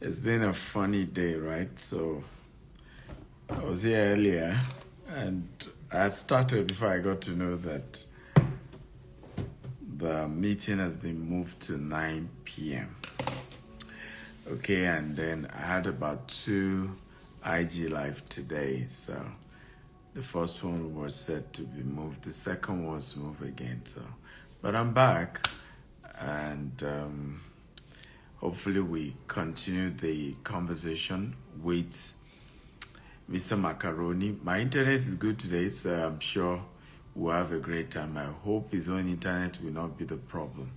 It's been a funny day, right? So I was here earlier and I had started before I got to know that the meeting has been moved to 9 p.m. Okay, and then I had about two IG live today. So the first one was said to be moved, the second was moved again. But I'm back and hopefully we continue the conversation with Mr. Macaroni. My internet is good today, so I'm sure we'll have a great time. I hope his own internet will not be the problem.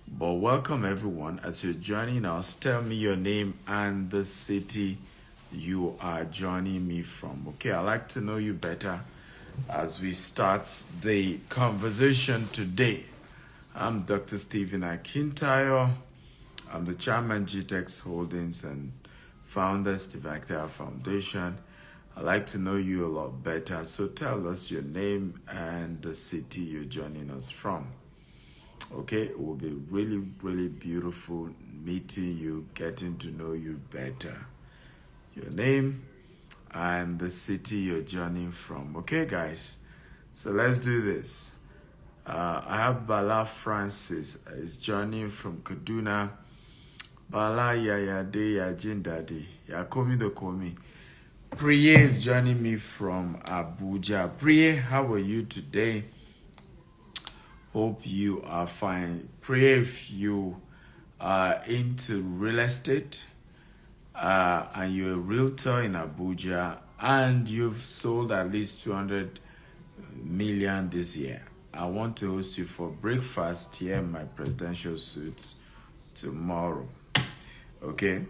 But welcome everyone. As you're joining us, tell me your name and the city you are joining me from. Okay, I'd like to know you better as we start the conversation today. I'm Dr. Stephen Akintayo. I'm the chairman GTEx Holdings and founder Steve Akintayo Foundation. I'd like to know you a lot better, so tell us your name and the city you're joining us from. Okay, it will be really, really beautiful meeting you, getting to know you better. Your name and the city you're joining from. Okay, guys, so let's do this. I have Bala Francis is joining from Kaduna. Bala Yayade Yajindadi Yakomi Dokomi. Priye is joining me from Abuja. Priye, how are you today? Hope you are fine. Priye, if you are into real estate and you're a realtor in Abuja and you've sold at least 200 million this year, I want to host you for breakfast here in my presidential suits tomorrow. Okay,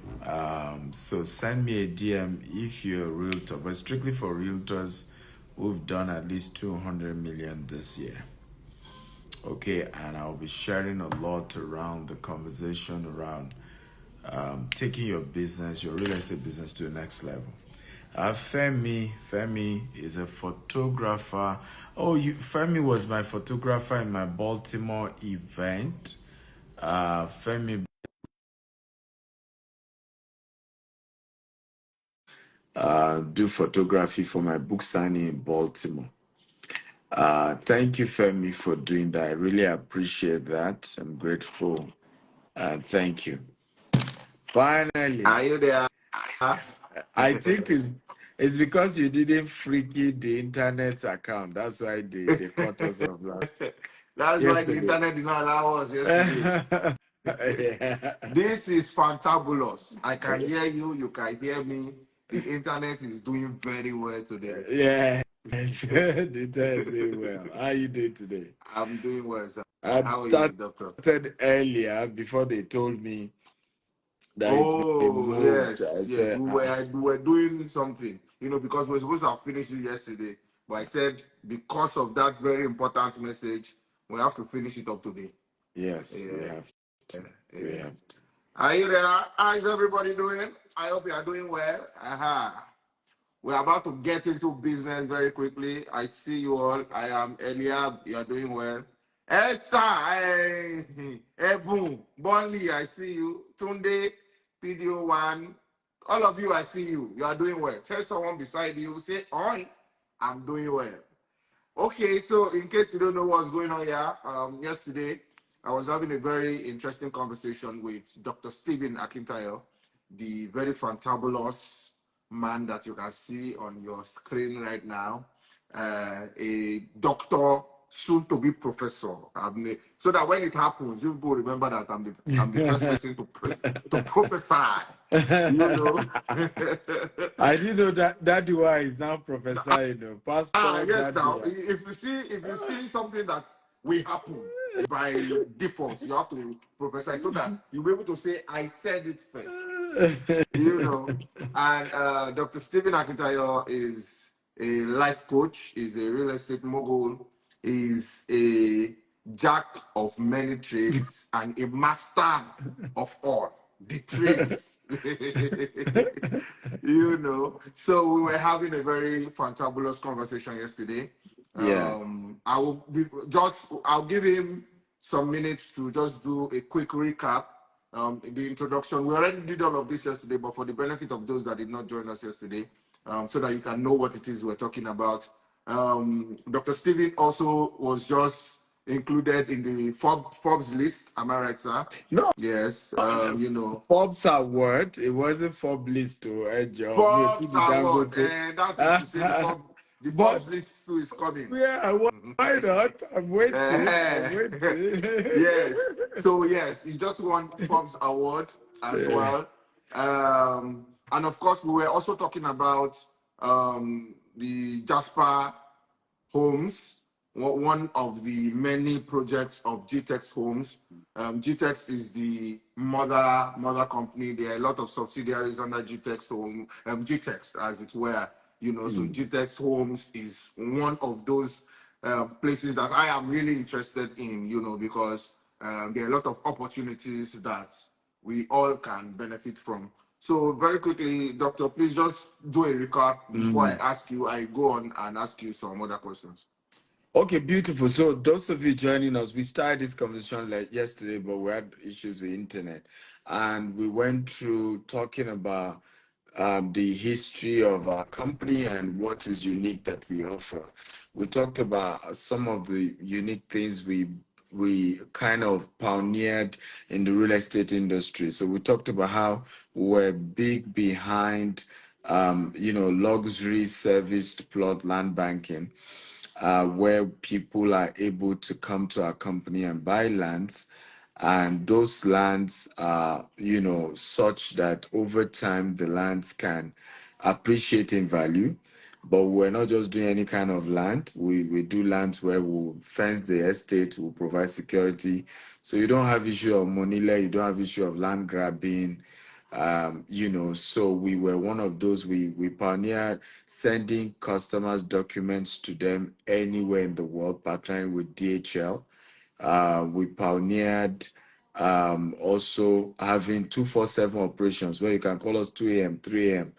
so send me a DM if you're a realtor, but strictly for realtors who've done at least 200 million this year. Okay, and I'll be sharing a lot around the conversation around taking your business, your real estate business to the next level. Femi is a photographer. Oh, Femi was my photographer in my Baltimore event. Femi do photography for my book signing in Baltimore. Thank you, Femi, for doing that. I really appreciate that. I'm grateful. Thank you. Finally, Are you there? I think it's because you didn't freaky the internet account. That's why they cut us off That's why the yesterday. internet did not allow us yesterday. Yeah. This is fantabulous. I can hear you. You can hear me. The internet is doing very well today. Yeah. The internet is doing well. How are you doing today? I'm doing well, sir. I'd How are you, started doctor? earlier before they told me that it's been Oh, moved. yes, I yes. said, We were doing something, because we were supposed to have finished it yesterday. But I said, because of that very important message, we have to finish it up today. yes, we Yeah, have to. We yeah. have to. Are you there? How is everybody doing? I hope you are doing well. We're about to get into business very quickly. I see you all. I am Eliab. You are doing well. Esther, Ebun, Bonley, I see you. Tunde, PDO1, all of you, I see you. You are doing well. Tell someone beside you, say, Oi, I'm doing well. Okay, so in case you don't know what's going on here, yesterday I was having a very interesting conversation with Dr. Stephen Akintayo, the very fantabulous man that you can see on your screen right now, a doctor, soon to be professor. So that when it happens, you will remember that I'm the first person to prophesy. You know. I didn't know that Dadua is now professor, Pastor Yes, now Dadua. if you see something that will happen by default, you have to prophesy so that you'll be able to say, I said it first. And Dr. Stephen Akintayo is a life coach, is a real estate mogul, is a jack of many trades and a master of all the trades. So we were having a very fantabulous conversation yesterday. Yes. I'll give him some minutes to just do a quick recap the introduction. We already did all of this yesterday, but for the benefit of those that did not join us yesterday, so that you can know what it is we're talking about. Dr. Stephen also was just included in the Forbes list. Am I right, sir? No, Yes. You know, Forbes award. It wasn't Forbes list to a job. Me too Forbes the award, Dangote. and that is to say the Forbes But list too is coming. yeah, why not? I'm waiting. I'm Eh, waiting. yes. So yes, he just won Forbes award as Yeah. well. And of course, we were also talking about the Jasper Homes, one of the many projects of GTEX Homes. GTEX is the mother company. There are a lot of subsidiaries under GTEX Home, GTEX as it were. You know, so Mm. GTEX Homes is one of those places that I am really interested in. You know, because there are a lot of opportunities that we all can benefit from. So very quickly, Doctor, please just do a recap before I Mm. ask you. I go on and ask you some other questions. Okay, beautiful. So those of you joining us, we started this conversation like yesterday, but we had issues with internet, and we went through talking about the history of our company and what is unique that we offer. We talked about some of the unique things we kind of pioneered in the real estate industry. So we talked about how we're big behind, luxury serviced plot land banking, where people are able to come to our company and buy lands. And those lands are, such that over time the lands can appreciate in value. But we're not just doing any kind of land. We do lands where we'll fence the estate, we'll provide security. So you don't have issue of money, you don't have issue of land grabbing. So we were one of those. We pioneered sending customers documents to them anywhere in the world, partnering with DHL. We pioneered also having 247 operations where you can call us 2 a.m., 3 a.m.,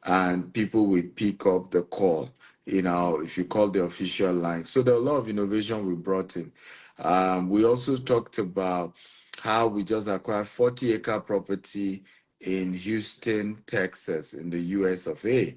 and people will pick up the call, if you call the official line. So there are a lot of innovation we brought in. We also talked about how we just acquired 40-acre property in Houston, Texas, in the US of A.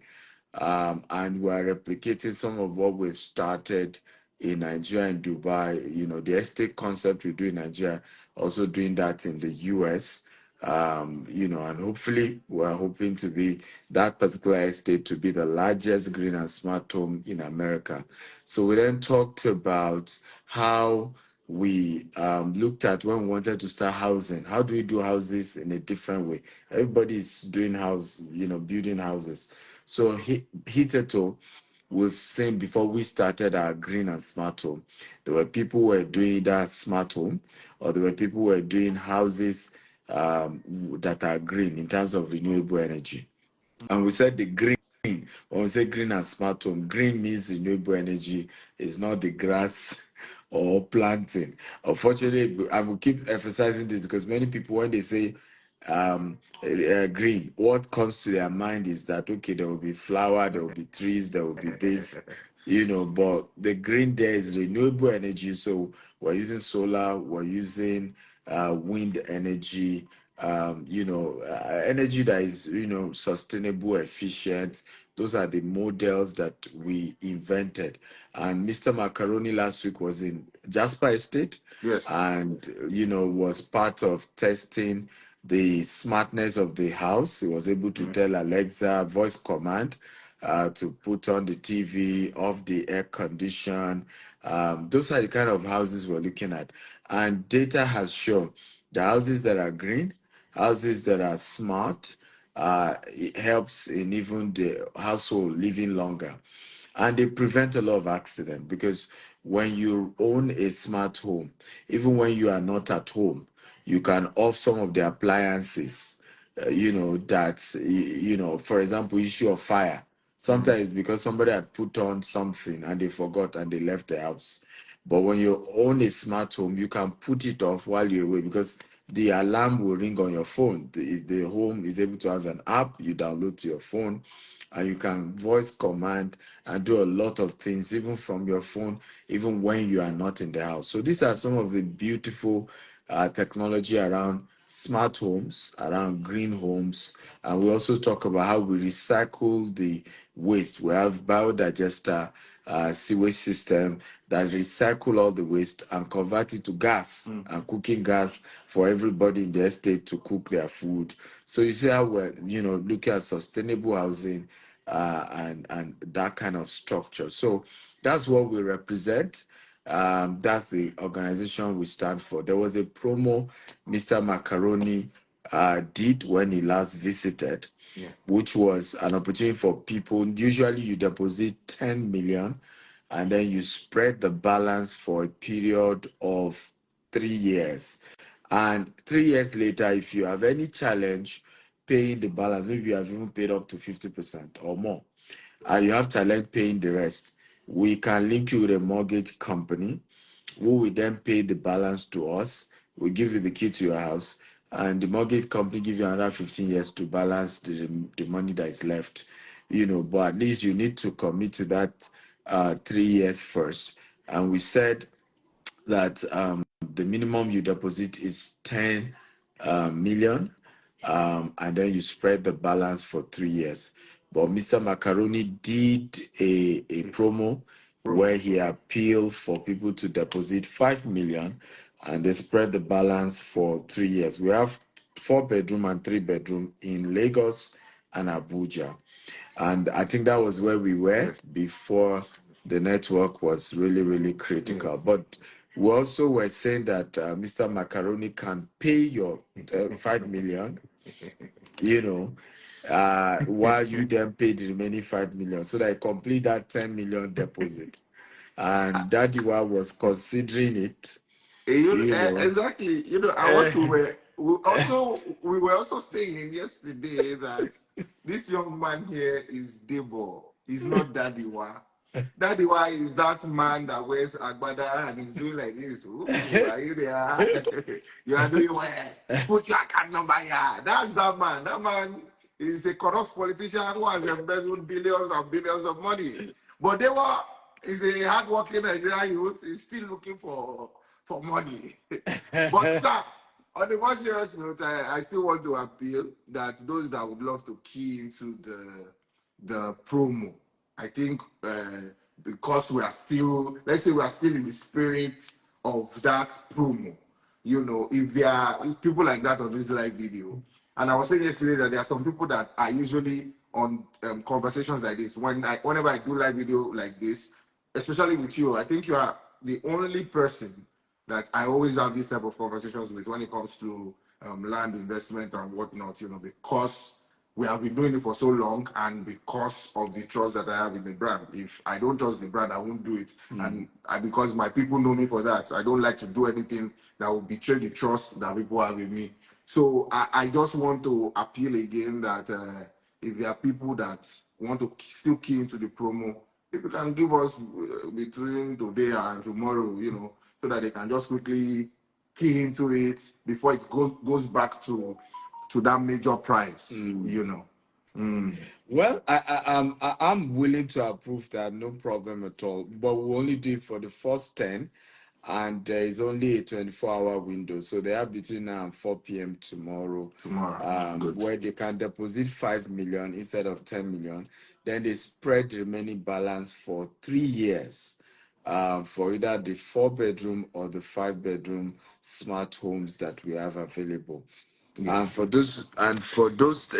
And we're replicating some of what we've started in Nigeria and Dubai. The estate concept we do in Nigeria, also doing that in the US. And hopefully we're hoping to be that particular estate to be the largest green and smart home in America. So we then talked about how we looked at when we wanted to start housing. How do we do houses in a different way? Everybody's doing building houses. So hitherto, we've seen before we started our green and smart home, there were people who were doing that smart home, or there were people who were doing houses that are green in terms of renewable energy. And we said the green, when we say green and smart home, green means renewable energy, is not the grass or planting. Unfortunately, I will keep emphasizing this because many people, when they say green, what comes to their mind is that, okay, there will be flower, there will be trees, there will be this, but the green there is renewable energy. So we're using solar, we're using wind energy, energy that is, sustainable, efficient. Those are the models that we invented. And Mr. Macaroni last week was in Jasper Estate Yes. and, was part of testing the smartness of the house. He was able to tell Alexa voice command to put on the TV, off the air condition. Those are the kind of houses we're looking at. And data has shown the houses that are green, houses that are smart, it helps in even the household living longer. And they prevent a lot of accident because when you own a smart home, even when you are not at home, you can off some of the appliances, for example, issue of fire. Sometimes because somebody had put on something and they forgot and they left the house. But when you own a smart home, you can put it off while you're away because the alarm will ring on your phone. The home is able to have an app you download to your phone, and you can voice command and do a lot of things, even from your phone, even when you are not in the house. So these are some of the beautiful technology around smart homes, around green homes, and we also talk about how we recycle the waste. We have biodigester sewage system that recycle all the waste and convert it to gas and cooking gas for everybody in the estate to cook their food. So you see how we're, looking at sustainable housing and that kind of structure. So that's what we represent. That's the organization we stand for. There was a promo Mr. Macaroni did when he last visited, which was an opportunity for people. Usually, you deposit 10 million and then you spread the balance for a period of 3 years. And 3 years later, if you have any challenge paying the balance, maybe you have even paid up to 50% or more, and you have challenge paying the rest, we can link you with a mortgage company who will then pay the balance to us. We give you the key to your house, and the mortgage company gives you another 15 years to balance the money that is left. But at least you need to commit to that 3 years first. And we said that the minimum you deposit is 10 million, and then you spread the balance for 3 years. But Mr. Macaroni did a promo where he appealed for people to deposit 5 million and they spread the balance for 3 years. We have 4 bedroom and 3 bedroom in Lagos and Abuja. And I think that was where we were before the network was really, really critical. But we also were saying that Mr. Macaroni can pay your 5 million, while you then pay the remaining 5 million so that I complete that 10 million deposit. And Dadiwa was considering it. Exactly. And what we were also saying yesterday that this young man here is Debo. He's not Dadiwa. Dadiwa is that man that wears agbada and he's doing like this. Ooh, are you there? You are doing well. Put your account number here. That's that man. That man is a corrupt politician who has embezzled billions and billions of money. But Debo is a hardworking Nigerian youth. He's still looking for money. But sir, on the more serious note, I still want to appeal that those that would love to key into the promo, I think because we are still, let's say we are still in the spirit of that promo. If there are people like that on this live video, and I was saying yesterday that there are some people that are usually on conversations like this. Whenever I do live video like this, especially with you, I think you are the only person that I always have this type of conversations with when it comes to land investment and whatnot, because we have been doing it for so long and because of the trust that I have in the brand. If I don't trust the brand, I won't do it. And because my people know me for that, I don't like to do anything that will betray the trust that people have in me. So I just want to appeal again that if there are people that want to still key into the promo, if you can give us between today and tomorrow, so that they can just quickly key into it before it goes back to that major price, Well, I'm willing to approve that, no problem at all. But we only do it for the first 10, and there is only a 24-hour window. So they are between now and 4 p.m. tomorrow. Where they can deposit 5 million instead of 10 million. Then they spread the remaining balance for 3 years. For either the 4 bedroom or the 5 bedroom smart homes that we have available. And for those,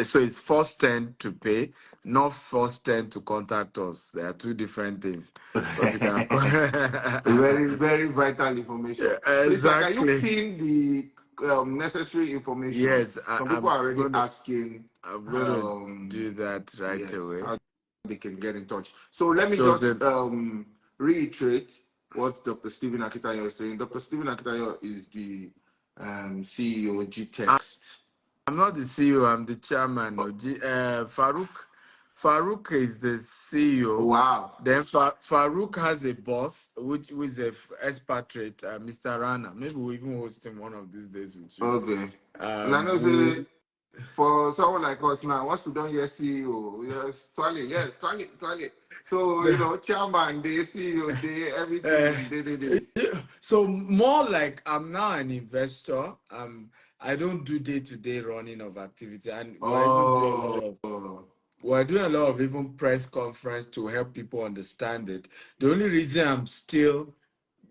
so it's first 10 to pay, not first 10 to contact us. There are two different things. Because you can Very, very vital information. Please, can you exactly. pin the necessary information? Yes, Some people are already asking. I'm going to do that right away. How they can get in touch. So let me just reiterate what Dr. Stephen Akintayo is saying. Dr. Stephen Akintayo is the CEO G-Text. I'm not the CEO, I'm the chairman. Farouk is the CEO. Wow. Then Farouk has a boss, which is an expatriate, Mr. Rana. Maybe we'll even host him one of these days with you. Okay. And I know say, for someone like us now, once we don't hear CEO, yes, toilet. So, chairman, they CEO, they everything, they. So more like I'm now an investor. I don't do day-to-day running of activity, and we're even doing a lot Oh, of we're doing a lot of even press conference to help people understand it. The only reason I'm still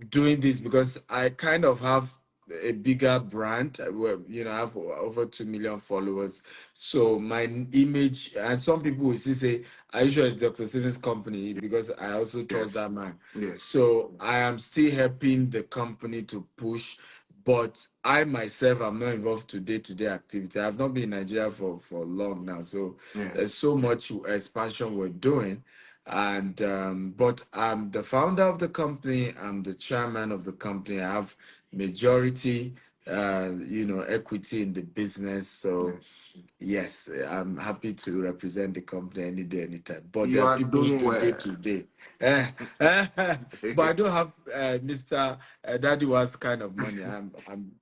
doing this because I kind of have a bigger brand. Where, I have over 2 million followers. So my image, and some people will still say, "Are you sure it's Dr. Stephen's company?" Because I also trust yes, that man. yes, So I am still helping the company to push, but I myself am not involved to day-to-day activity. I've not been in Nigeria for long now, so yeah. there's so much expansion we're doing. And but I'm the founder of the company. I'm the chairman of the company. I have majority, equity in the business. So Yes. yes, I'm happy to represent the company any day, anytime. But there You are are people who doing do day well. to day. But I don't have Mr. Daddy was kind of money. I'm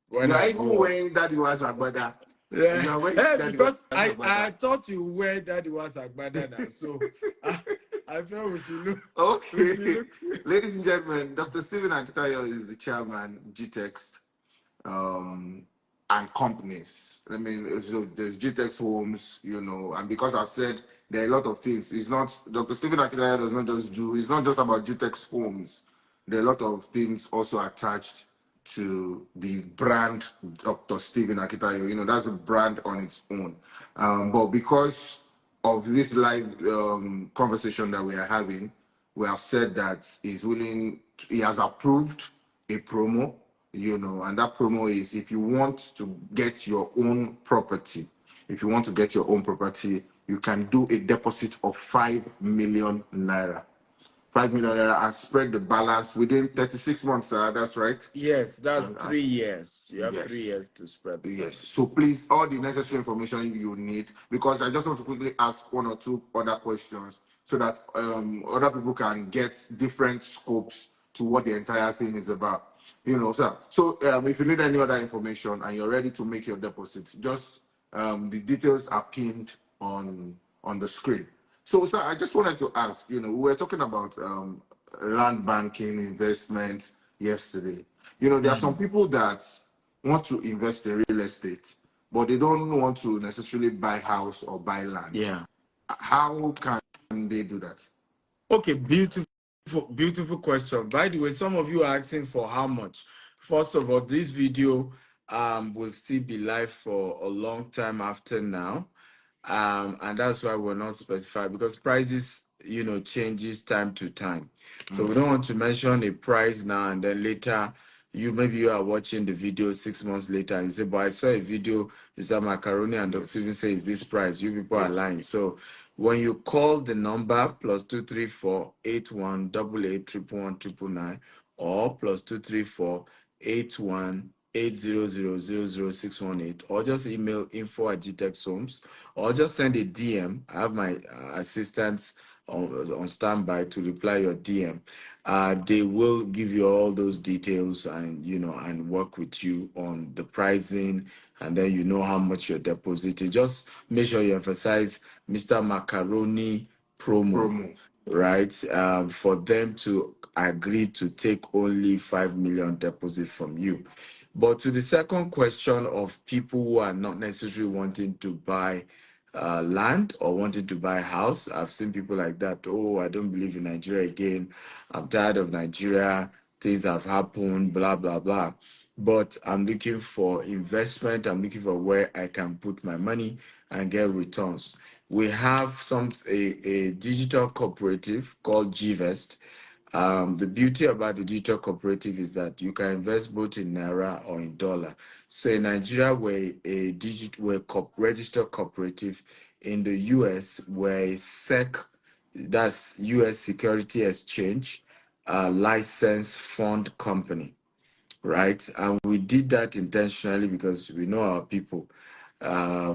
when You are I even go up. wearing that was agbada. Yeah, You are wearing that was because I agbada. thought you wear Daddy was Agbada now, so I felt we Okay. should look. Ladies and gentlemen, Dr. Stephen Akintayo is the chairman, GTEX, um, and companies. I mean, so there's GTEX Homes, and because I've said there are a lot of things, it's not, Dr. Stephen Akintayo does not just do, it's not just about GTEX Homes. There are a lot of things also attached to the brand Dr. Stephen Akitayo. That's a brand on its own. But because of this live conversation that we are having, we have said that he has approved a promo, and that promo is if you want to get your own property, you can do a deposit of 5 million naira. 5 million naira and spread the balance within 36 months, sir. That's right. Yes, that's Uh, 3 years. You have three yes. years to spread the Yes. money. So please, all the necessary information you need, because I just want to quickly ask one or two other questions so that other people can get different scopes to what the entire thing is about. Sir. So if you need any other information and you're ready to make your deposit, just the details are pinned on the screen. So, sir, I just wanted to ask. We were talking about land banking investment yesterday. There are some people that want to invest in real estate, but they don't want to necessarily buy house or buy land. Yeah. How can they do that? Okay, beautiful question. By the way, some of you are asking for how much. First of all, this video will still be live for a long time after now. And that's why we're not specified because prices, changes time to time. So we don't want to mention a price now and then later maybe you are watching the video 6 months later and you say, but I saw a video, is that Macaroni and Dr. Yes. Steven says this price. You people are Yes. lying. So when you call the number +234 8188 111 or +234 8180000618 or just email info@gtexhomes or just send a DM. I have my assistants on standby to reply your DM. They will give you all those details and and work with you on the pricing, and then how much you're depositing. Just make sure you emphasize Mr. Macaroni promo, Promo. right? For them to agree to take only 5 million deposit from you. But to the second question of people who are not necessarily wanting to buy land or wanting to buy a house, I've seen people like that. Oh, I don't believe in Nigeria again. I'm tired of Nigeria. Things have happened, blah, blah, blah. But I'm looking for investment. I'm looking for where I can put my money and get returns. We have a digital cooperative called GVest. The beauty about the digital cooperative is that you can invest both in naira or in dollar. So in Nigeria, we're registered cooperative. In the US, we're a that's US Security Exchange, licensed fund company, right? And we did that intentionally because we know our people. How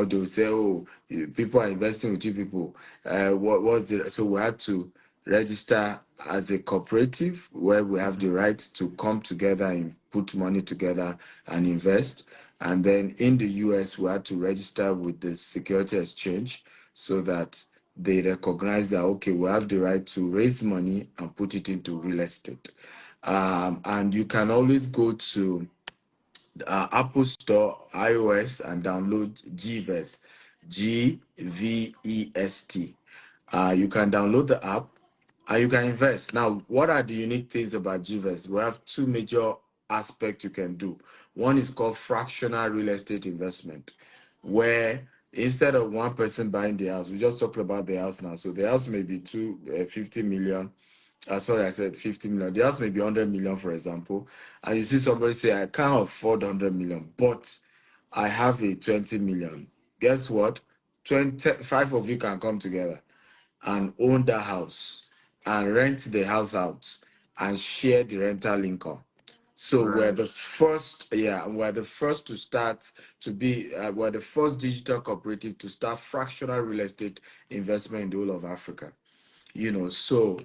they'll say, oh, people are investing with you people. What was the so we had to register as a cooperative where we have the right to come together and put money together and invest. And then in the US, we had to register with the Security Exchange so that they recognize that okay, we have the right to raise money and put it into real estate. And you can always go to Apple Store, iOS, and download GVEST, GVEST. You can download the app and you can invest. Now, what are the unique things about GVEST? We have two major aspects you can do. One is called fractional real estate investment, where instead of one person buying the house, we just talked about the house now. So the house may be 50 million. Sorry, I said 50 million. The house may be 100 million, for example. And you see somebody say, I can't afford 100 million, but I have a 20 million. Guess what? 25 of you can come together and own the house and rent the house out and share the rental income. So we're Right. the first, yeah, we're the first to start to be, we're the first digital cooperative to start fractional real estate investment in the whole of Africa. So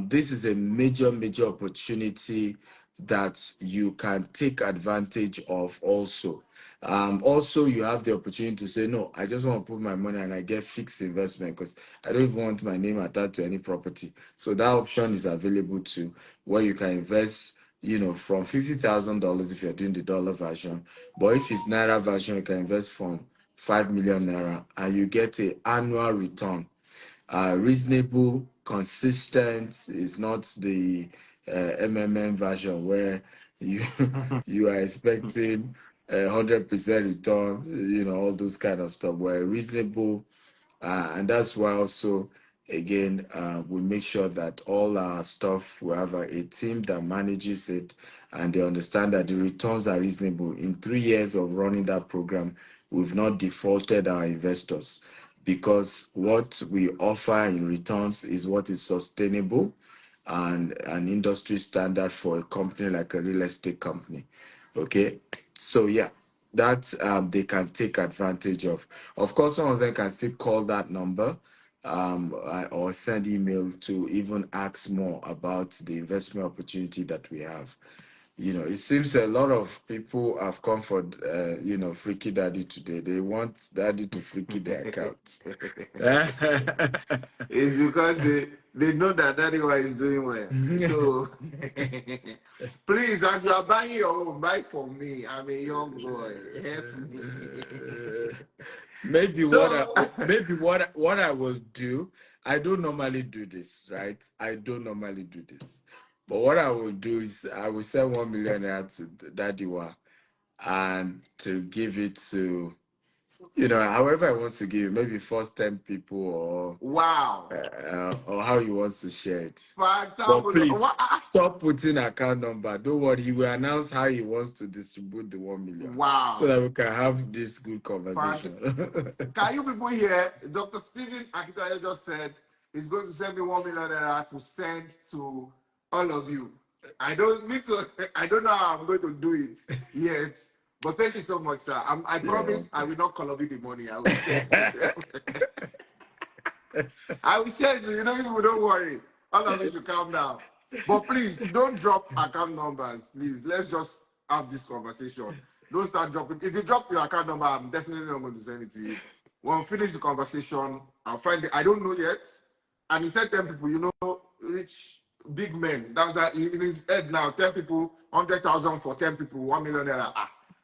this is a major opportunity that you can take advantage of also. Also, you have the opportunity to say, no, I just want to put my money and I get fixed investment because I don't even want my name attached to any property. So that option is available too, where you can invest, from $50,000 if you're doing the dollar version. But if it's Naira version, you can invest from 5 million Naira and you get a annual return, reasonable, consistent. Is not the MMM version where you you are expecting 100% return. All those kind of stuff. Where reasonable, and that's why also again we make sure that all our stuff we have a team that manages it and they understand that the returns are reasonable. In 3 years of running that program, we've not defaulted our investors because what we offer in returns is what is sustainable and an industry standard for a company like a real estate company. Okay, so yeah, that they can take advantage of. Of course, some of them can still call that number or send emails to even ask more about the investment opportunity that we have. It seems a lot of people have come for, Freaky Daddy today. They want Daddy to freaky their accounts. It's because they know that daddy one is doing well. So please, as you are buying your home, buy for me. I'm a young boy. Help me. Maybe what I So maybe what I will do, I don't normally do this, right? I don't normally do this. But what I will do is I will send 1 million naira to Daddy Wa and to give it to, however I want to give, maybe first 10 people wow. or how he wants to share it. But Fantabulous. please stop putting account number. Don't worry, he will announce how he wants to distribute the 1 million so Wow. that we can have this good Fant- conversation. Can you people hear? Dr. Stephen Akintayo just said he's going to send me 1 million naira to send to all of you. I don't need to. I don't know how I'm going to do it yet. But thank you so much, sir. I Yeah. promise I will not call the money. I will share it to them. I will share it to you. People don't worry. All of you should calm down. But please don't drop account numbers. Please, let's just have this conversation. Don't start dropping. If you drop your account number, I'm definitely not going to send it to you. When we finish the conversation, I'll find it. I don't know yet. And he said 10 people, rich big men. That's that in his head now. 10 people, 100,000 for 10 people, 1 million naira.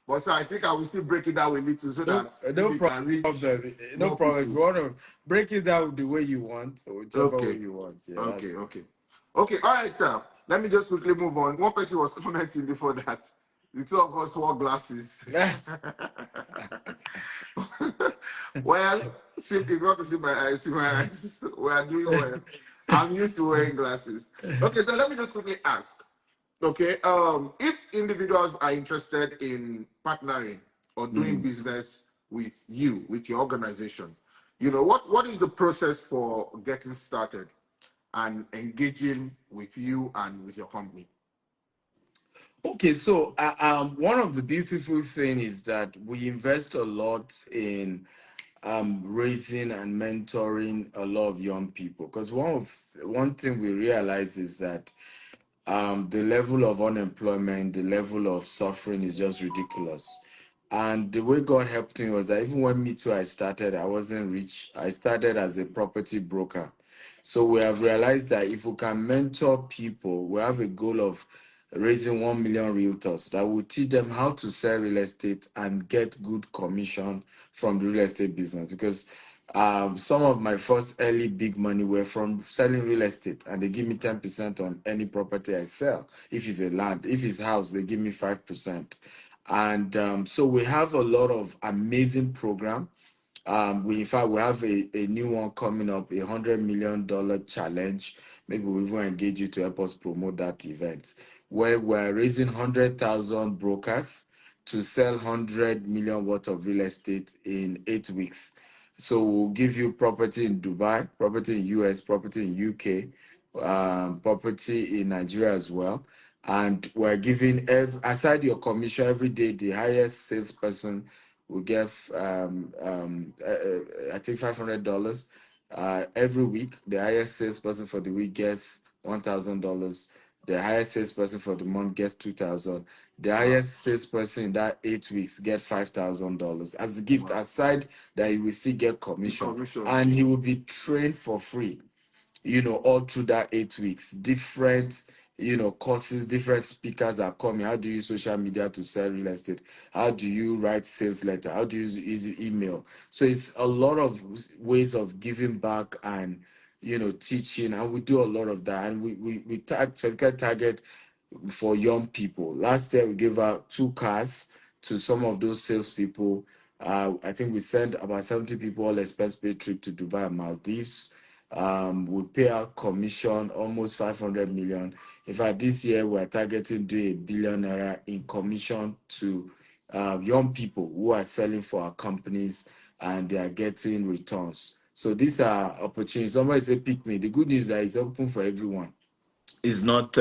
But so I think I will still break it down a little so No, that no maybe it can reach problem. No more problem. If you people. want to break it down the way you want, or whichever way Okay. you want, yeah, that's Okay, fine. okay. Okay, all right, sir. Let me just quickly move on. One person was commenting before that. The two of us wore glasses. Well, see, if you want to see my eyes. We are doing well. I'm used to wearing glasses. Okay, so let me just quickly ask. Okay, if individuals are interested in partnering or doing Mm. business with you, with your organization, what is the process for getting started and engaging with you and with your company? Okay, so one of the beautiful thing is that we invest a lot in raising and mentoring a lot of young people because one thing we realize is that the level of unemployment, the level of suffering is just ridiculous. And the way God helped me was that even when me too I started, I wasn't rich. I started as a property broker. So we have realized that if we can mentor people, we have a goal of raising 1 million realtors that will teach them how to sell real estate and get good commission from the real estate business. Because some of my first early big money were from selling real estate, and they give me 10% on any property I sell. If it's a land, if it's house, they give me 5%. And so we have a lot of amazing program. We in fact we have a new one coming up, $100 million challenge. Maybe we even engage you to help us promote that event, where we're raising 100,000 brokers to sell 100 million worth of real estate in 8 weeks. So we'll give you property in Dubai, property in US, property in UK, property in Nigeria as well. And we're giving, aside your commission every day, the highest salesperson will get, I think, $500. Every week, the highest salesperson for the week gets $1,000. The highest salesperson for the month gets $2,000. The highest salesperson in that 8 weeks get $5,000 as a gift. Aside that, he will still get commission, and he will be trained for free, all through that 8 weeks. Different, courses, different speakers are coming. How do you use social media to sell real estate? How do you write sales letter? How do you use email? So it's a lot of ways of giving back and, teaching, and we do a lot of that. And we target for young people. Last year, we gave out 2 cars to some of those salespeople. I think we sent about 70 people all expense paid trip to Dubai and Maldives. We pay out commission almost 500 million. In fact, this year we're targeting doing $1 billion in commission to young people who are selling for our companies, and they are getting returns. So these are opportunities. Somebody say pick me. The good news is that it's open for everyone. It's not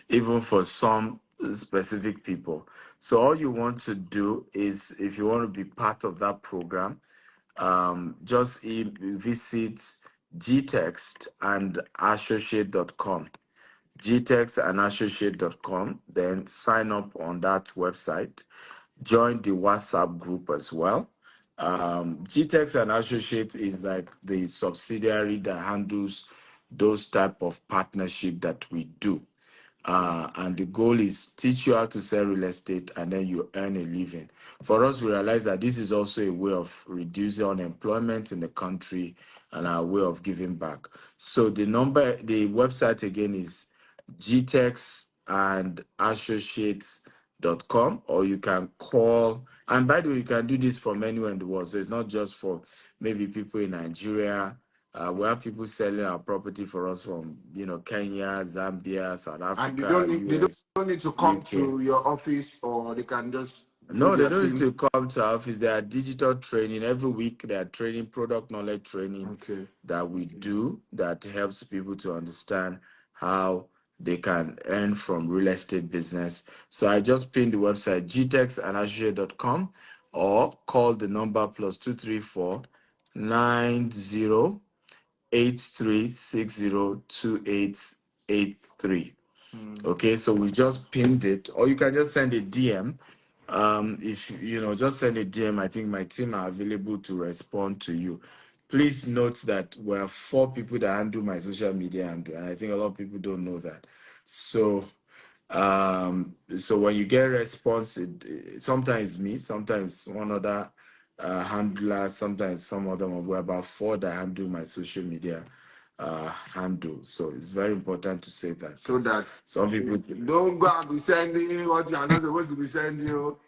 even for some specific people. So all you want to do is, if you want to be part of that program, just visit gtext and associate.com. gtextandassociate.com, then sign up on that website. Join the WhatsApp group as well. GTEX and Associate is like the subsidiary that handles those type of partnership that we do. And the goal is teach you how to sell real estate, and then you earn a living. For us, we realize that this is also a way of reducing unemployment in the country and our way of giving back. So the website again is GTEX and Associates.com, or you can call. And by the way, you can do this from anywhere in the world. So it's not just for maybe people in Nigeria. We have people selling our property for us from, Kenya, Zambia, South And Africa, they US, don't need to come UK. to your office, or they can just do No, they their don't need thing. to come to our office. There are digital training every week. They are training, product knowledge training that we do that helps people to understand how they can earn from real estate business. So I just pinned the website gtexandassociate.com, or call the number +234 9083602883. Okay, so we just pinned it, or you can just send a DM. If just send a DM. I think my team are available to respond to you. Please note that we're 4 people that handle my social media, and I think a lot of people don't know that. So when you get a response, sometimes me, sometimes one other handler, sometimes some other one. We're about 4 that handle my social media handle. So it's very important to say that. So that some people don't go and be sending what you are not supposed to be sending you.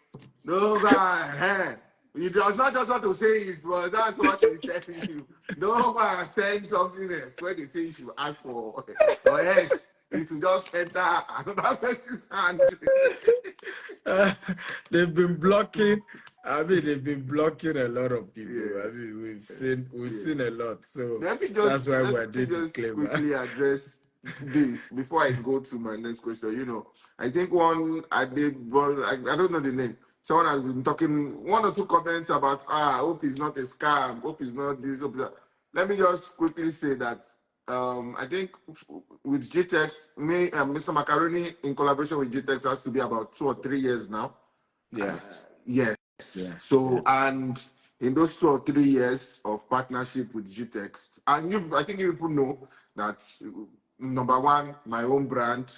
Don't go ahead. He does not just want to say it, but that's what he's telling you. Don't go and send something else when they say you should ask for, or else it will just enter another person's hand. they've been blocking. I mean, they've been blocking a lot of people. Yeah. I mean, we've seen a lot. So Let me that's why we're let me doing just disclaimer. quickly address this before I go to my next question. I think one I did, but I don't know the name. Someone has been talking 1 or 2 comments about hope it's not a scam, hope it's not this, hope that. Let me just quickly say that I think with GTEX, Mr. Macaroni in collaboration with GTEX has to be about 2 or 3 years now. Yeah. Yes. Yeah. So, and in those 2 or 3 years of partnership with GTEX, and I think you people know that, number one, my own brand,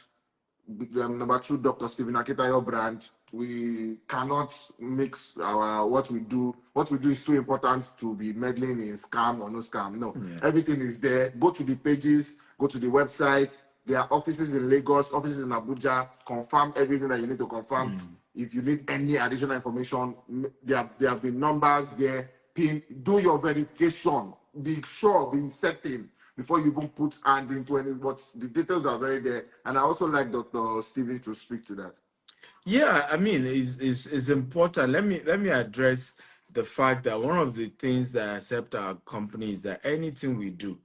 Number two, Dr. Stephen Akintayo brand. We cannot mix our what we do. What we do is too important to be meddling in scam or no scam. No, everything is there. Go to the pages, go to the website. There are offices in Lagos, offices in Abuja. Confirm everything that you need to confirm. If you need any additional information, there have been numbers there. Do your verification. Be sure, be certain before you even put hand into any, but the details are very there. And I also like Dr. Stephen to speak to that. Yeah, I mean, it's important. Let me address the fact that one of the things that accept our company is that anything we do,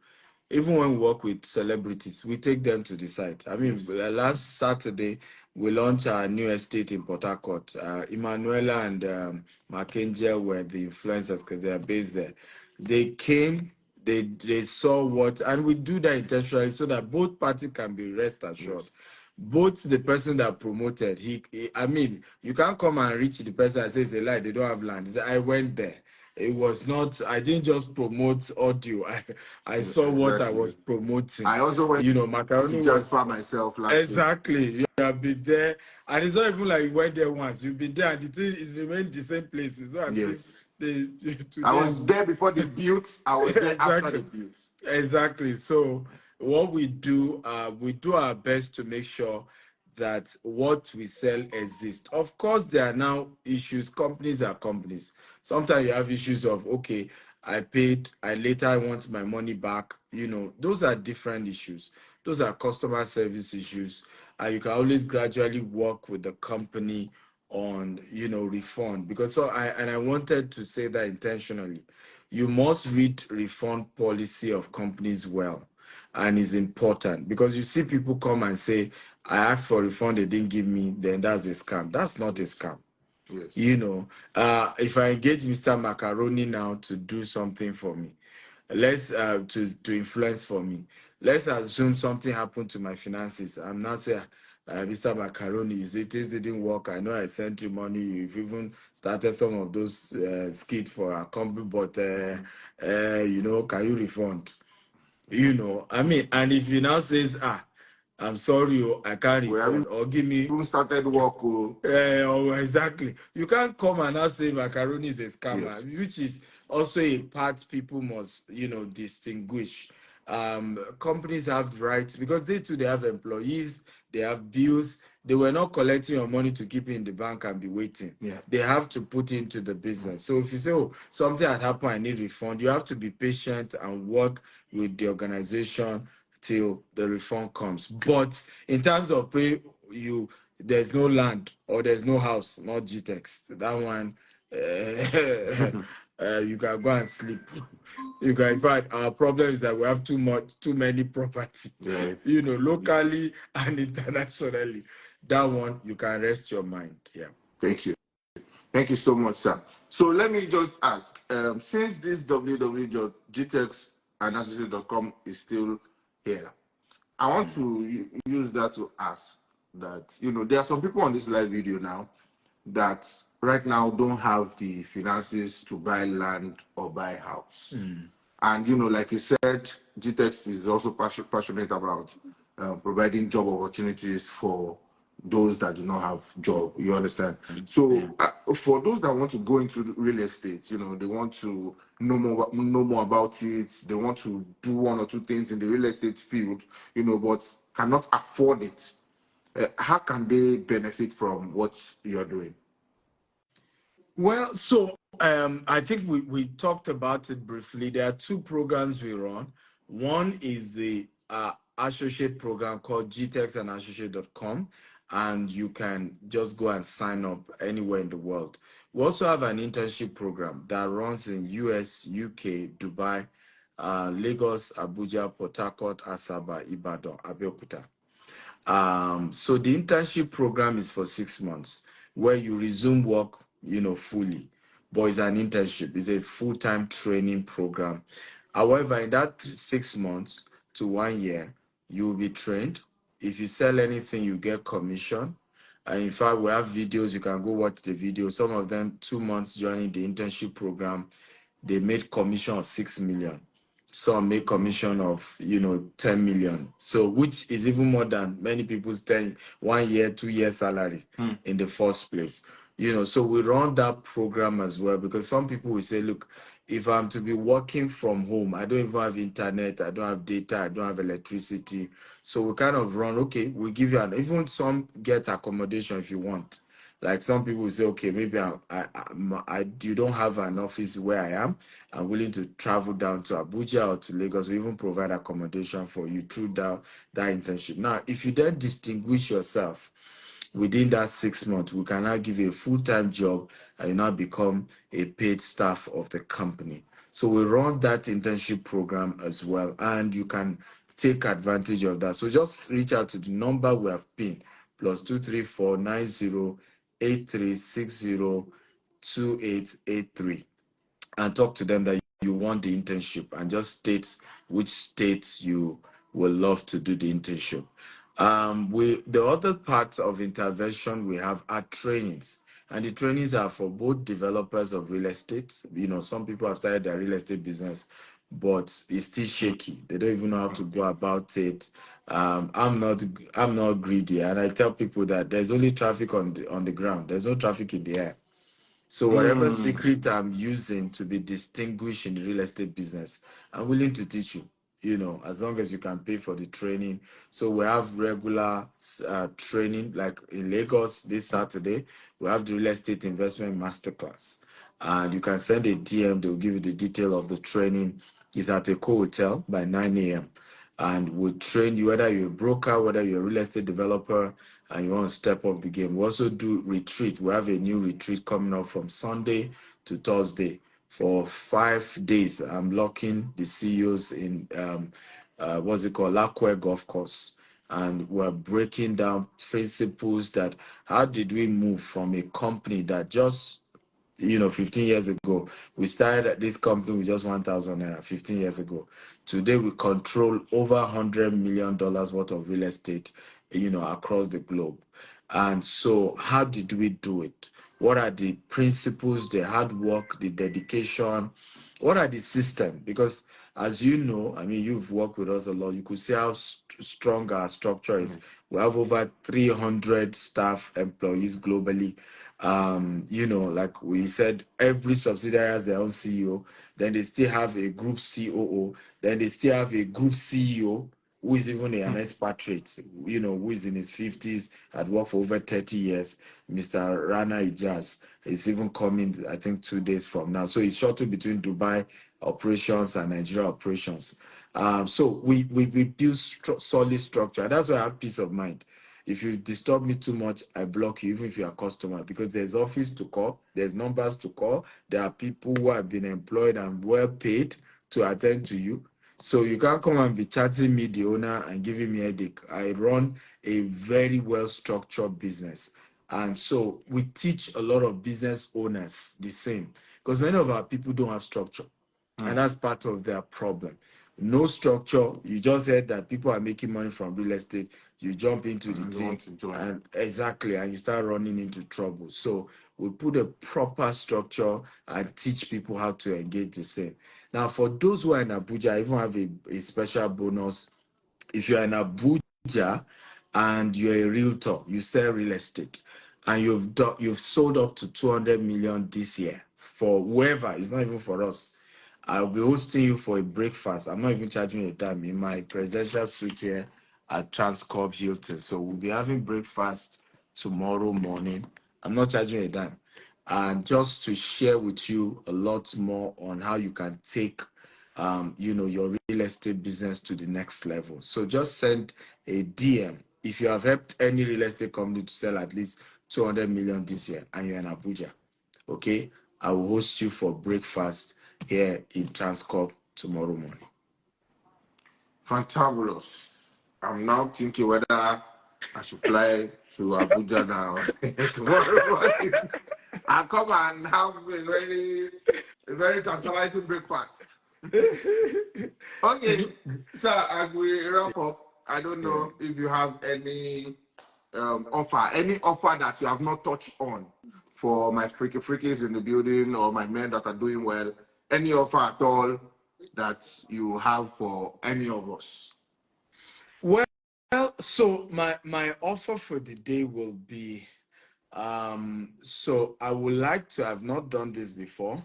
even when we work with celebrities, we take them to the site. I mean, Yes. last Saturday we launched our new estate in Port Harcourt. Emanuela and Mackenzie were the influencers because they are based there. They came, they saw what, and we do that intentionally so that both parties can be rest assured. Yes. Both the person that promoted, I mean, you can't come and reach the person and say it's a lie, they don't have land. He said, I went there. It was not, I didn't just promote audio. I saw what I Exactly. was promoting. I also went You know, to Macaroni was Jasper myself last week. exactly. You have been there. And it's not even like you went there once. You've been there and the thing is remained the same place. It's not as if Yes. I today. was there before they built. I was there after they Exactly. built. Exactly. So what we do our best to make sure that what we sell exists. Of course, there are now issues. Companies are companies. Sometimes you have issues of, okay, I paid, I later want my money back. You know, those are different issues. Those are customer service issues. And you can always gradually work with the company on, refund. Because I wanted to say that intentionally. You must read refund policy of companies well, and it's important because you see people come and say, I asked for refund, they didn't give me, then that's a scam. That's not a Yes. scam. Yes. If I engage Mr. Macaroni now to do something for me, let's to influence for me, let's assume something happened to my finances. I'm not saying, Mr. Macaroni, you say this didn't work. I know I sent you money. You've even started some of those skits for our company, but can you refund? I mean, and if you now says, I'm sorry, I can't We have refund, or give me. even started work. Oh, exactly. You can't come and now say Macaroni is a scammer, Yes. which is also a part people must, distinguish. Companies have rights because they too, they have employees, they have bills. They were not collecting your money to keep it in the bank and be waiting. Yeah. They have to put it into the business. So if you say, oh, something has happened, I need refund, you have to be patient and work with the organization till the refund comes. But in terms of pay, there's no land or there's no house, not GTEX. That one, you can go and sleep. You can. In fact, our problem is that we have too many property. Yes. Locally and internationally. That one you can rest your mind. Yeah. Thank you. Thank you so much, sir. So let me just ask, since this www.gtexandassociates.com is still here, I want to use that to ask that, there are some people on this live video now that right now don't have the finances to buy land or buy house. And, like you said, GTEX is also passionate about providing job opportunities for those that do not have job. You understand? So for those that want to go into real estate, they want to know more about it. They want to do one or two things in the real estate field, but cannot afford it. How can they benefit from what you're doing? Well, so I think we talked about it briefly. There are two programs we run. One is the associate program called gtexandassociate.com, and you can just go and sign up anywhere in the world. We also have an internship program that runs in US, UK, Dubai, Lagos, Abuja, Port Harcourt, Asaba, Ibadan, Abeokuta. So the internship program is for 6 months where you resume work, fully. But it's an internship, it's a full-time training program. However, in that 6 months to 1 year, you will be trained. If you sell anything, you get commission. And in fact, we have videos, you can go watch the video. Some of them 2 months joining the internship program, they made commission of 6 million. some make commission of 10 million, so which is even more than many people's 1 year 2 year salary in the first place. So we run that program as well, because some people will say, look, if I'm to be working from home, I don't even have internet, I don't have data, I don't have electricity. So we kind of run, okay, we give you even some get accommodation if you want. Like some people will say, okay, maybe you don't have an office where I am. I'm willing to travel down to Abuja or to Lagos. We even provide accommodation for you through that internship. Now, if you then distinguish yourself within that 6 months, we can now give you a full-time job and you now become a paid staff of the company. So we run that internship program as well, and you can take advantage of that. So just reach out to the number we have pinned, +2349083602883, and talk to them that you want the internship, and just state which states you will love to do the internship. The other part of intervention we have are trainings, and the trainings are for both developers of real estate. Some people have started their real estate business, but it's still shaky. They don't even know how to go about it. I'm not greedy, and I tell people that there's only traffic on the ground. There's no traffic in the air. So whatever secret I'm using to be distinguished in the real estate business, I'm willing to teach you, as long as you can pay for the training. So we have regular training, like in Lagos this Saturday, we have the real estate investment masterclass. And you can send a DM, they'll give you the detail of the training. It's at a hotel by 9 a.m. And we'll train you, whether you're a broker, whether you're a real estate developer, and you want to step up the game. We also do retreat. We have a new retreat coming up from Sunday to Thursday for 5 days. I'm locking the CEOs in what's it called, Lakwe Golf Course, and we're breaking down principles that how did we move from a company that just 15 years ago, we started this company with just 1,000 naira 15 years ago. Today, we control over $100 million worth of real estate, across the globe. And so, how did we do it? What are the principles, the hard work, the dedication? What are the systems? Because as you know, I mean, you've worked with us a lot. You could see how strong our structure is. We have over 300 staff employees globally. Like we said, every subsidiary has their own CEO. Then they still have a group COO. Then they still have a group CEO who is even an expatriate, who is in his 50s, had worked for over 30 years. Mr. Rana Ijaz is even coming, I think, 2 days from now. So it's shuttle between Dubai operations and Nigeria operations. So we build solid structure. That's why I have peace of mind. If you disturb me too much, I block you, even if you're a customer, because there's office to call, there's numbers to call. There are people who have been employed and well paid to attend to you. So you can't come and be chatting me, the owner, and giving me a headache. I run a very well-structured business. And so we teach a lot of business owners the same, because many of our people don't have structure. And that's part of their problem. No structure. You just heard that people are making money from real estate. You jump into the thing, and exactly, and you start running into trouble. So we put a proper structure and teach people how to engage the same. Now, for those who are in Abuja, I even have a special bonus. If you're in Abuja and you're a realtor, you sell real estate, and you've sold up to 200 million this year for whoever, it's not even for us. I'll be hosting you for a breakfast. I'm not even charging you a dime in my presidential suite here at Transcorp Hilton. So we'll be having breakfast tomorrow morning. I'm not charging you a dime. And just to share with you a lot more on how you can take your real estate business to the next level. So just send a DM if you have helped any real estate company to sell at least 200 million this year and you're in Abuja. Okay, I will host you for breakfast here in Transcorp tomorrow morning. Fantabulous. I'm now thinking whether I should fly to Abuja now tomorrow morning. I'll come and have a very tantalizing breakfast. Okay, so as we wrap up, I don't know if you have any offer that you have not touched on for my freakies in the building or my men that are doing well. Any offer at all that you have for any of us? Well, so my offer for the day will be, so I would like to, I've not done this before.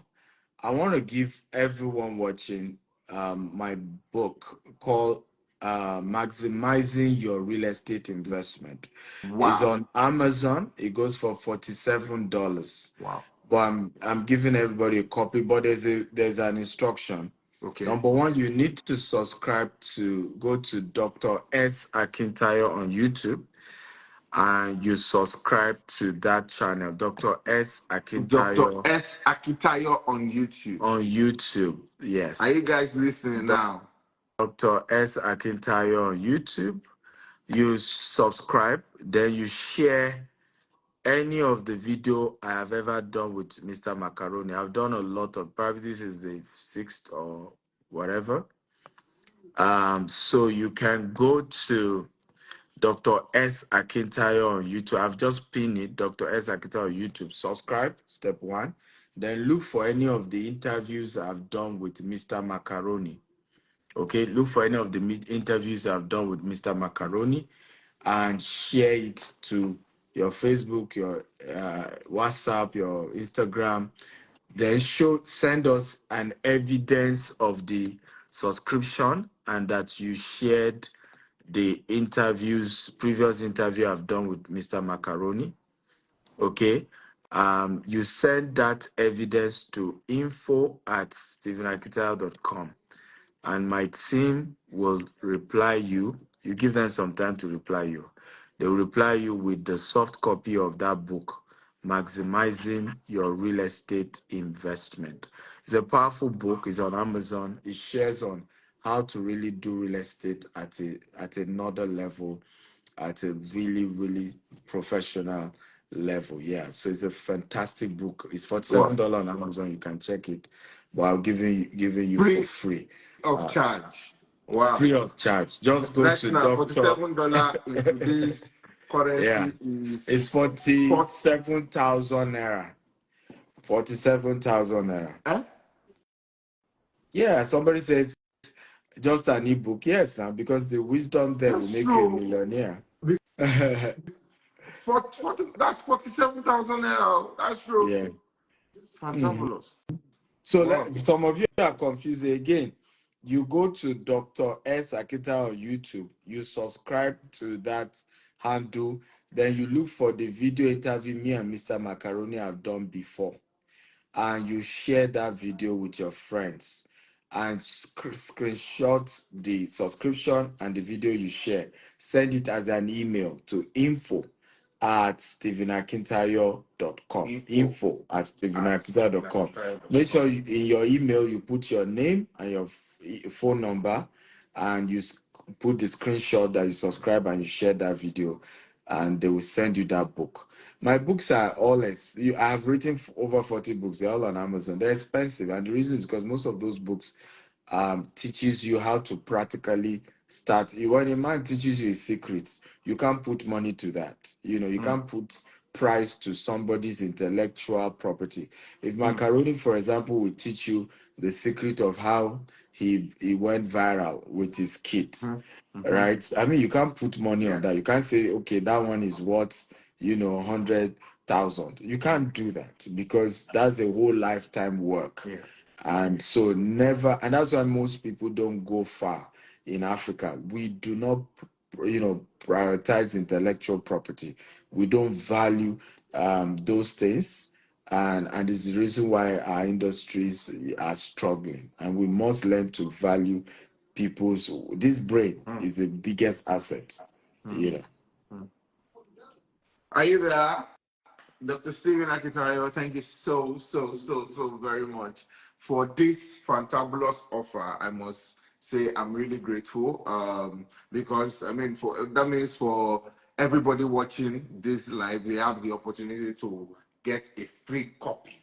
I want to give everyone watching my book called Maximizing Your Real Estate Investment. It's Wow. on Amazon. It goes for $47. Wow. But I'm giving everybody a copy, but there's an instruction. Okay. Number one, you need to subscribe to go to Dr. S. Akintayo on YouTube, and you subscribe to that channel, Dr. S. Dr. Akintayo S. Akitayo on YouTube. on YouTube. Are you Yes. guys listening now? Dr. S. Akintayo on YouTube. You subscribe, then you share any of the video I have ever done with Mr. Macaroni. I've done a lot of, probably this is the sixth or whatever. So you can go to Dr. S. Akintayo on YouTube. I've just pinned it, Dr. S. Akintayo on YouTube. Subscribe, step one. Then look for any of the interviews I've done with Mr. Macaroni. Okay, look for any of the interviews I've done with Mr. Macaroni and share it to your Facebook, your WhatsApp, your Instagram. Then send us an evidence of the subscription and that you shared the previous interview I've done with Mr. Macaroni. Okay. You send that evidence to info@stephenakita.com, and my team will reply you. You give them some time to reply you. They will reply you with the soft copy of that book, Maximizing Your Real Estate Investment. It's a powerful book. It's on Amazon. It shares on how to really do real estate at another level, at a really, really professional level. Yeah. So it's a fantastic book. It's What? $47 on Amazon. You can check it. But I'm giving you for Free free. of charge. Wow. Free of charge. Just go Right to now, Doctor. $47 in today's Yeah. currency It's is 47,000 naira. 47,000 naira. eh? Yeah, somebody says just an ebook. Yes, now because the wisdom there will That's make you a true. millionaire. That's 47,000 naira. That's true. Yeah. Mhm. Fantabulous. So Wow. some of you are confused again. You go to Dr. S. Akita on YouTube, you subscribe to that handle, then you look for the video interview me and Mr. Macaroni have done before, and you share that video with your friends and screenshot the subscription and the video you share. Send it as an email to info@stephenakintayo.com. Info at Info@stephenakintayo.com. Make sure stephenakintayo.com. in your email you put your name and your phone number, and you put the screenshot that you subscribe and you share that video, and they will send you that book. My books are all I have written over 40 books. They're all on Amazon. They're expensive, and the reason is because most of those books teaches you how to practically start. When a man teaches you his secrets, you can't put money to that. You Mm, can't put price to somebody's intellectual property. If mm, Macaroni, for example, will teach you the secret of how he went viral with his kids, mm, mhm. right? I mean, you can't put money Yeah. on that. You can't say, okay, that one is worth, 100,000. You can't do that because that's a whole lifetime work. Yeah. And so never, and that's why most people don't go far in Africa. We do not, prioritize intellectual property. We don't value those things. And it's the reason why our industries are struggling. And we must learn to value this brain Mm, is the biggest asset, mm, you know. mm. Are you there? Dr. Stephen Akitayo, thank you so very much for this fantabulous offer. I must say I'm really grateful because I mean that means for everybody watching this live, they have the opportunity to get a free copy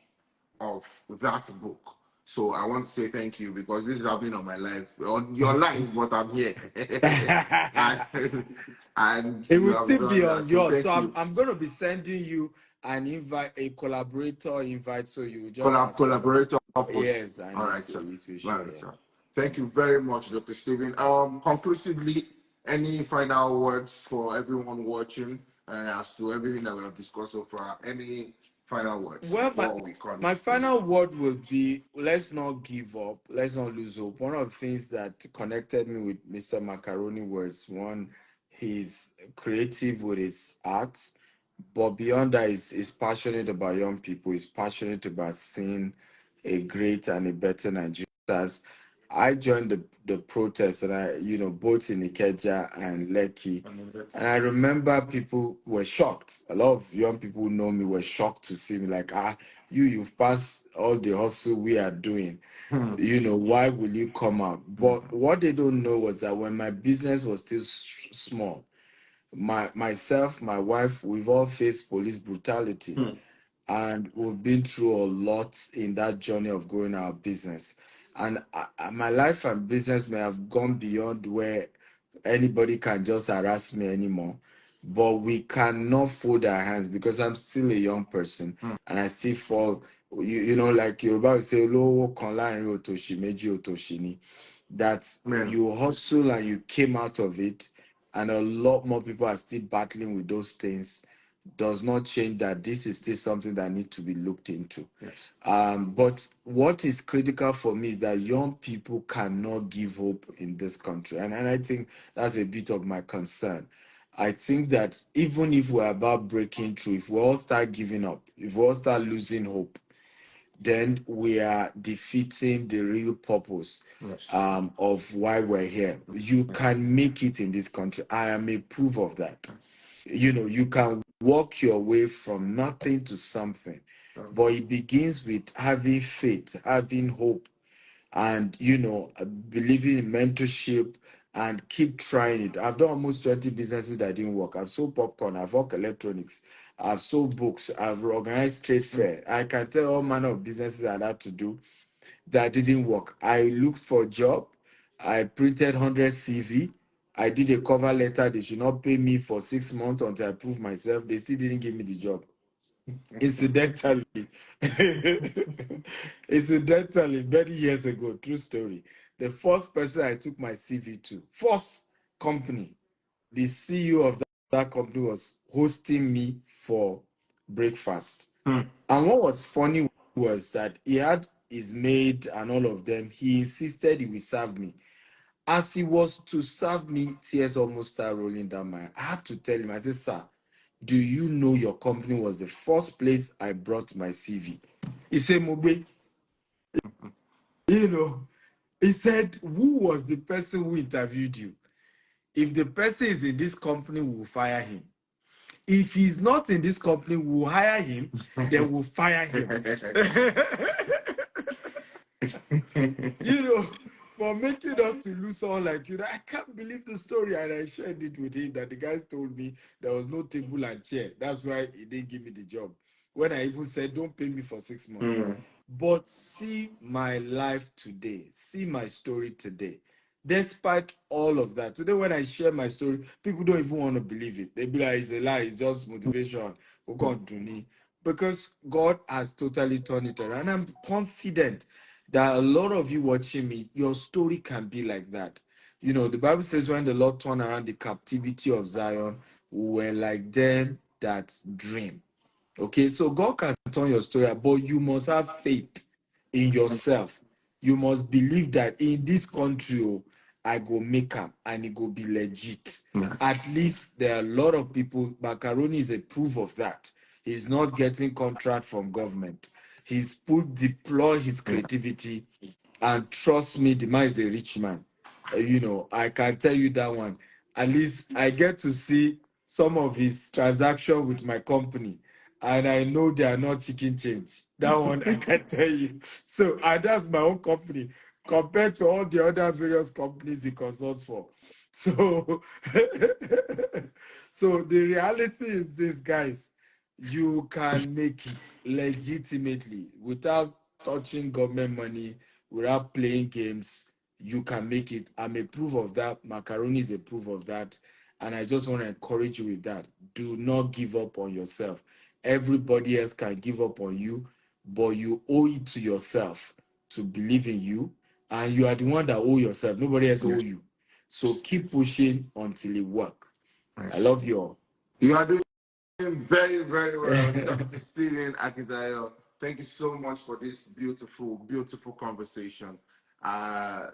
of that book. So I want to say thank you because this is happening on my life, on your life, but I'm here. and, and It you will have still be done on that. So yours. So thank I'm, you. I'm going to be sending you an invite, a collaborator invite. So you just accept. Collaborator post. Yes, and All it, right, sir. it will All show. right, Yeah. sir. Thank you very much, Dr. Stephen. Conclusively, any final words for everyone watching as to everything that we have discussed so far? Any final words Well, before we call my it today? final word will be, let's not give up, let's not lose hope. One of the things that connected me with Mr. Macaroni was one, he's creative with his art, but beyond that, he's passionate about young people, he's passionate about seeing a great and a better Nigeria. As I joined the protest, and both in Ikeja and Lekki, and I remember people were shocked. A lot of young people who know me were shocked to see me, like, you've passed all the hustle we are doing. Why will you come out? But what they don't know was that when my business was still small, myself, my wife, we've all faced police brutality, and we've been through a lot in that journey of growing our business. And my life and business may have gone beyond where anybody can just harass me anymore, but we cannot fold our hands because I'm still a young person and I still fall. Like Yoruba will say, "Olówó kan láàrin òtòṣì méjì òtòṣì ni." That Man. you hustle and you came out of it, and a lot more people are still battling with those things, does not change that this is still something that needs to be looked into. Yes. But what is critical for me is that young people cannot give hope in this country. And I think that's a bit of my concern. I think that even if we're about breaking through, if we all start giving up, if we all start losing hope, then we are defeating the real purpose Yes. of why we're here. You can make it in this country. I am a proof of that. You can walk your way from nothing to something, but it begins with having faith, having hope, and believing in mentorship and keep trying it. I've done almost 20 businesses that didn't work. I've sold popcorn, I've worked electronics, I've sold books, I've organized trade fair. I can tell all manner of businesses I had to do that didn't work. I looked for a job, I printed 100 CV, I did a cover letter. They should not pay me for 6 months until I prove myself. They still didn't give me the job. Incidentally, incidentally, many years ago, true story, the first person I took my CV to, first company, the CEO of that company was hosting me for breakfast. And what was funny was that he had his maid and all of them. He insisted he would serve me. As he was to serve me, tears almost started rolling down my eye. I had to tell him, I said, "Sir, do you know your company was the first place I brought my CV?" He said, "Mugbe, you know," he said, "Who was the person who interviewed you? If the person is in this company, we will fire him. If he's not in this company, we'll hire him, then we'll fire him." you know, for making us to lose someone like you. I can't believe the story. And I shared it with him that the guys told me there was no table and chair. That's why he didn't give me the job. When I even said, don't pay me for 6 months. But see my life today, see my story today. Despite all of that, today when I share my story, people don't even want to believe it. They be like, it's a lie, it's just motivation. We're going to do it. Because God has totally turned it around. And I'm confident that a lot of you watching me, your story can be like that. The Bible says when the Lord turned around the captivity of Zion, we were like them that dream. Okay, so God can turn your story, but you must have faith in yourself. You must believe that in this country, I go make up and it go be legit. At least there are a lot of people. Macaroni is a proof of that. He's not getting contract from government. He's deploy his creativity, and trust me, the man is a rich man. I can tell you that one. At least I get to see some of his transaction with my company, and I know they are not chicken change. That one I can tell you. So, and that's my own company compared to all the other various companies he consults for. So, so the reality is this, guys. You can make it legitimately without touching government money, without playing games. You can make it. I'm a proof of that. Macaroni is a proof of that. And I just want to encourage you with that. Do not give up on yourself. Everybody else can give up on you, but you owe it to yourself to believe in you and you are the one that owe yourself. Nobody else owe you. So keep pushing until it works. I love you all. You are doing very, very well, Dr. Stephen Akintayo. Thank you so much for this beautiful, beautiful conversation. I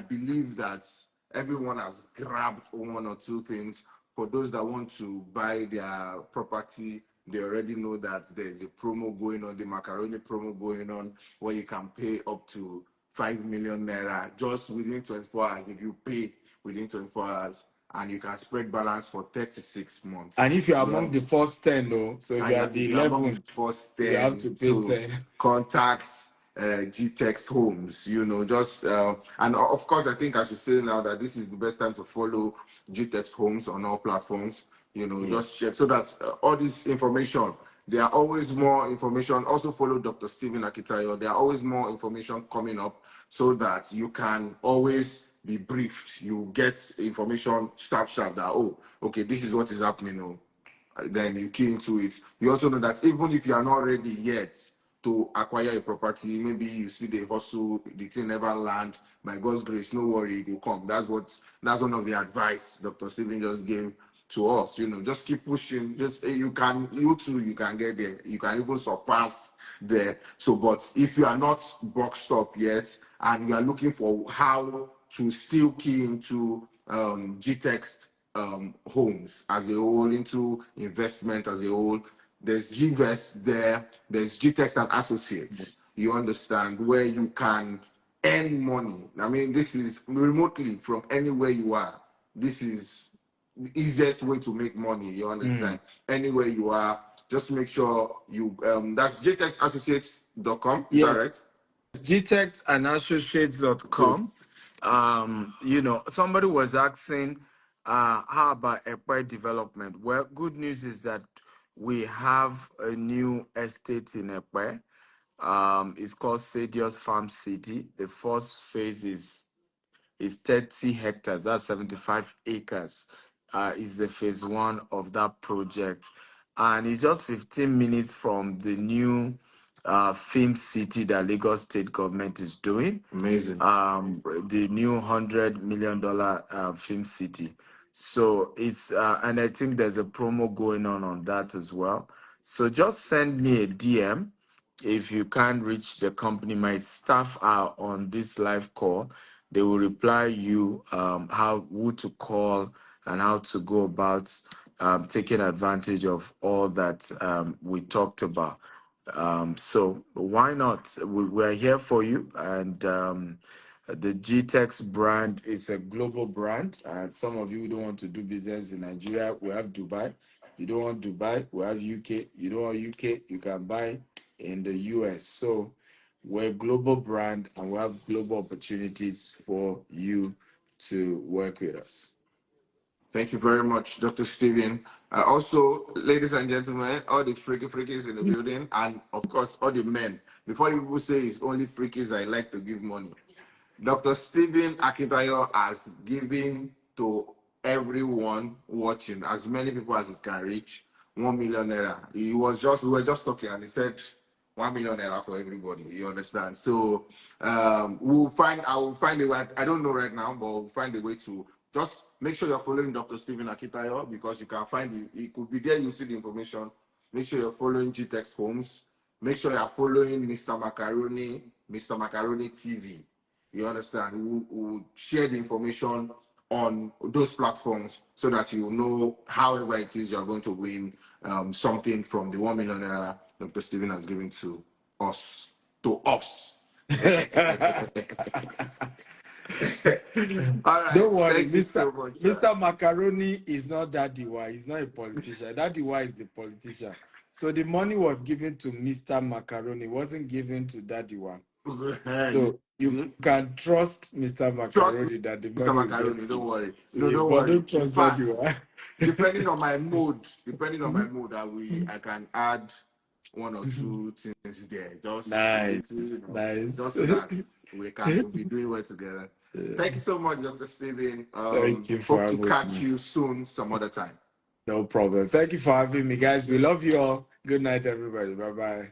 believe that everyone has grabbed one or two things. For those that want to buy their property, they already know that there's a promo going on, the Macaroni promo going on, where you can pay up to 5 million naira just within 24 hours if you pay within 24 hours, and you can spread balance for 36 months. And if you're among the first 10, though, so if you're the If you're among the 11th, first you have to 10 pay to 10. contact GTEX Homes, just and of course, I think I should say now that this is the best time to follow GTEX Homes on all platforms. Just check so that all this information, there are always more information. Also follow Dr. Stephen Akitayo. There are always more information coming up so that you can always be briefed. You get information sharp that, oh, okay, this is what is happening. Oh, then you key into it. You also know that even if you are not ready yet to acquire a property, maybe you see the hustle, the thing never land. By God's grace, no worry, it will come. That's one of the advice Dr. Stephen just gave to us. Just keep pushing. You too, you can get there. You can even surpass there. So, but if you are not boxed up yet and you are looking for how to still key into GTEX homes as a whole, into investment as a whole, there's GVest there, there's GTEX and Associates. You understand, where you can earn money. I mean, this is remotely from anywhere you are. This is the easiest way to make money. You understand? Anywhere you are, just make sure you that's gtexassociates.com. Is that right? GTEXandassociates.com. Somebody was asking, how about Ekpe development? Well, good news is that we have a new estate in Ekpe. It's called Sadius Farm City. The first phase is 30 hectares. That's 75 acres. Is the phase one of that project, and it's just 15 minutes from the new film city that Lagos State government is doing. Amazing. The new $100 million film city. So it's and I think there's a promo going on that as well. So just send me a DM if you can't reach the company. My staff are on this live call. They will reply you who to call and how to go about taking advantage of all that we talked about. So why not? We're here for you. And the GTEX brand is a global brand. And some of you don't want to do business in Nigeria. We have Dubai. You don't want Dubai, we have UK. You don't want UK, you can buy in the US. So we're a global brand and we have global opportunities for you to work with us. Thank you very much, Dr. Steven. Also, ladies and gentlemen, all the freakies in the building, and of course, all the men. Before you will say it's only freakies, I like to give money. Dr. Stephen Akintayo has given to everyone watching, as many people as it can reach, 1 million naira. We were just talking, and he said 1 million naira for everybody. You understand? So I will find a way. I don't know right now, but we'll find a way to just make sure you're following Dr. Stephen Akintayo, because you can find it could be there. You see the information. Make sure you're following GTEX Homes. Make sure you're following Mr. Macaroni TV. You understand? We'll share the information on those platforms so that you know, however it is, you're going to win something from the 1 million naira Dr. Stephen has given to us. All right. Don't worry, Thank you so much, sir. Mr. Macaroni is not Daddy Y. He's not a politician. Daddy Y is the politician. So the money was given to Mr. Macaroni. It wasn't given to Daddy Y. So you can trust Mr. Macaroni that the Mr. money Macaroni, gets don't you. worry. So No, don't but worry. don't trust Daddy Y. Depending on my mood, I can add one or two things there. Just Nice, just nice. so that we can be doing well together. Thank you so much, Dr. Stephen. Thank you for Hope to having catch me. you soon some other time. No problem. Thank you for having me, guys. We love you all. Good night, everybody. Bye-bye.